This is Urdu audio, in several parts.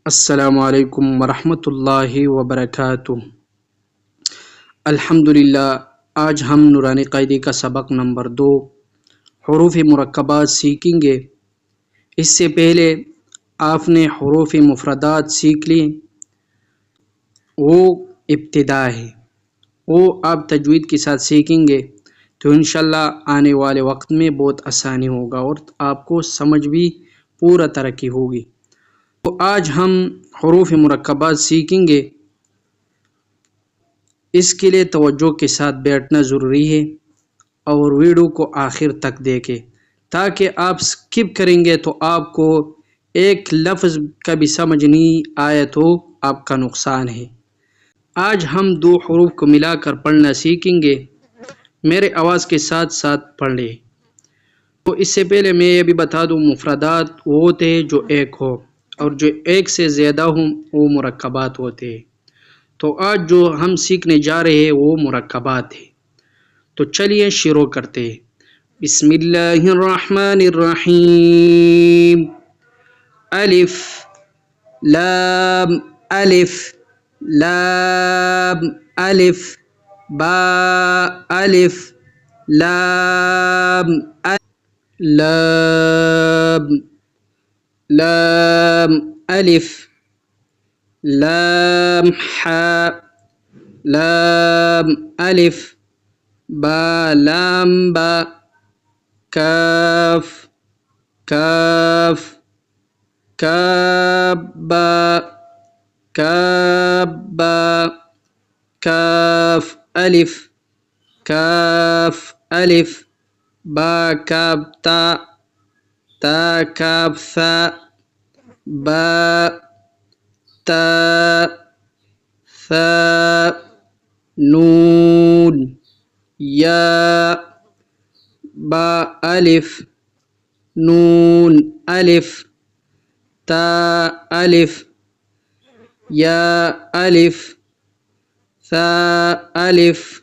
السلام علیکم ورحمۃ اللہ وبرکاتہ۔ الحمدللہ، آج ہم نورانی قاعدے کا سبق نمبر 2 حروف مرکبات سیکھیں گے۔ اس سے پہلے آپ نے حروف مفردات سیکھ لی، وہ ابتدا ہے، وہ آپ تجوید کے ساتھ سیکھیں گے تو انشاءاللہ آنے والے وقت میں بہت آسانی ہوگا اور آپ کو سمجھ بھی پورا ترقی ہوگی۔ تو آج ہم حروف مرکبات سیکھیں گے، اس کے لیے توجہ کے ساتھ بیٹھنا ضروری ہے اور ویڈیو کو آخر تک دیکھیں، تاکہ آپ سکپ کریں گے تو آپ کو ایک لفظ کا بھی سمجھ نہیں آیا تو آپ کا نقصان ہے۔ آج ہم 2 حروف کو ملا کر پڑھنا سیکھیں گے، میرے آواز کے ساتھ ساتھ پڑھ لیں۔ تو اس سے پہلے میں یہ بھی بتا دوں، مفردات وہ ہوتے ہیں جو ایک ہو، اور جو ایک سے زیادہ ہوں وہ مرکبات ہوتے ہیں۔ تو آج جو ہم سیکھنے جا رہے ہیں وہ مرکبات ہیں۔ تو چلیے شروع کرتے ہیں۔ بسم اللہ الرحمن الرحیم۔ الف لام الف لام الف با الف لام لام لام الف لام حاء لام الف با لام با کاف کاف کاف با کاف با کاف الف کاف الف با کاف تا تا کاف ثا با تا ثا نون یا با الف نون الف تا الف یا الف ثا الف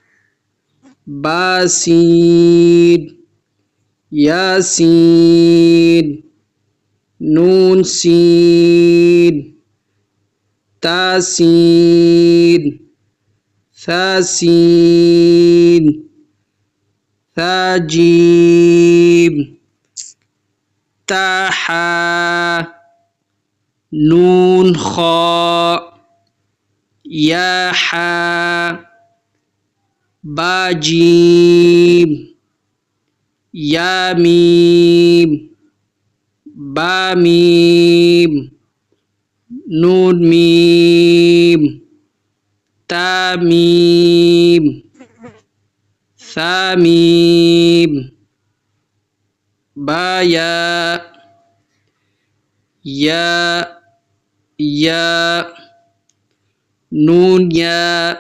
با سین یا سین نون سین تا سین ثا سین ثا جیم تا حا نون خا یا حا با جیم یا میم با میم نون میم تا میم ثا میم با یا یا یا نون یا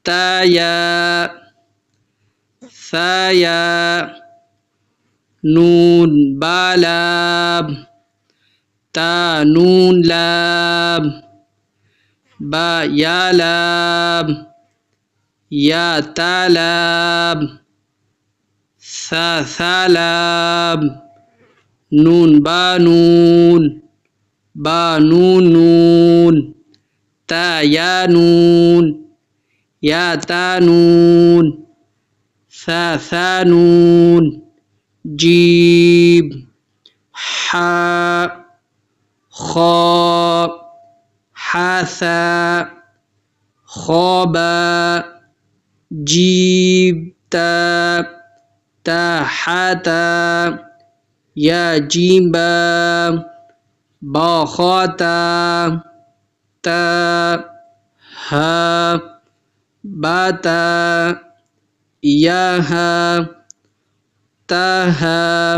تا یا ثا یا نون با لام تا نون لام با یا لام یا تا لام ثا ثا لام نون با نون با نون نون تا یا نون یا تا نون ثا ثا نون جیم حا خا حاثا خوابا جیم تا تا حاتا یا جیم با با خاتا تا ہا باتا یا ہا تا ہا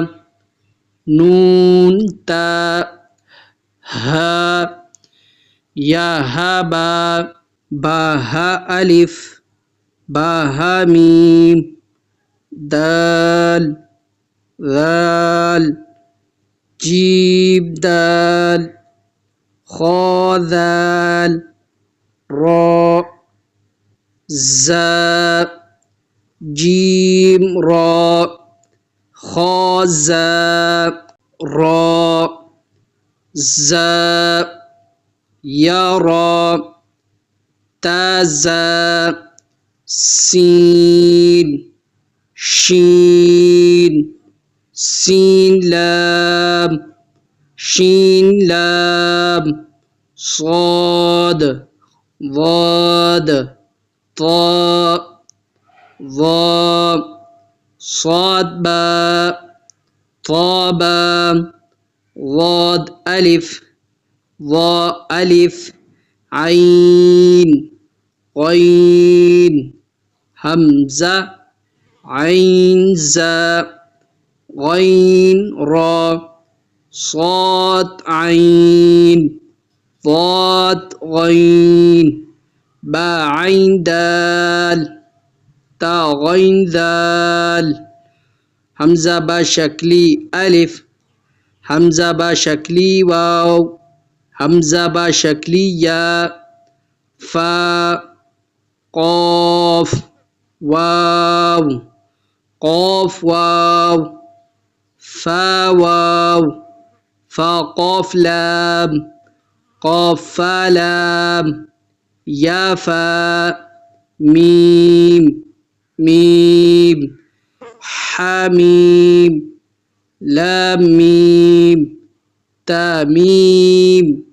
نون تا ہا یا ہا با با ہا الف با ہا میم دال ذال جیم دال خا ذال را زا جیم را خا زا را زا یرا، تا زا، سین، شین، سین لام، شین لام، صاد، ضاد، طا، ظا، صاد با، طا با، ضاد ألف، ظا ألف، عين، غين، همزة، عين زا، غين را، صاد عين، ضاد غين، با عين دال، تا غين ذال، حمزة با شکلی ألف، حمزة با شکلی واو، حمزة با شکلی یا، فا، قاف، واو، قاف واو، فا واو، فا قاف لام، قاف فا لام، یا فا، ميم، ميم، حاميم، لام ميم، تا ميم،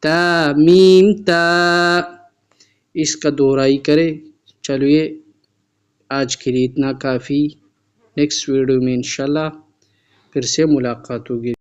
تا ميم تا. اس کا دہرائی کرے. چلیے آج کے لیے اتنا کافی. نیکسٹ ویڈیو میں انشاءاللہ پھر سے ملاقات ہوگی.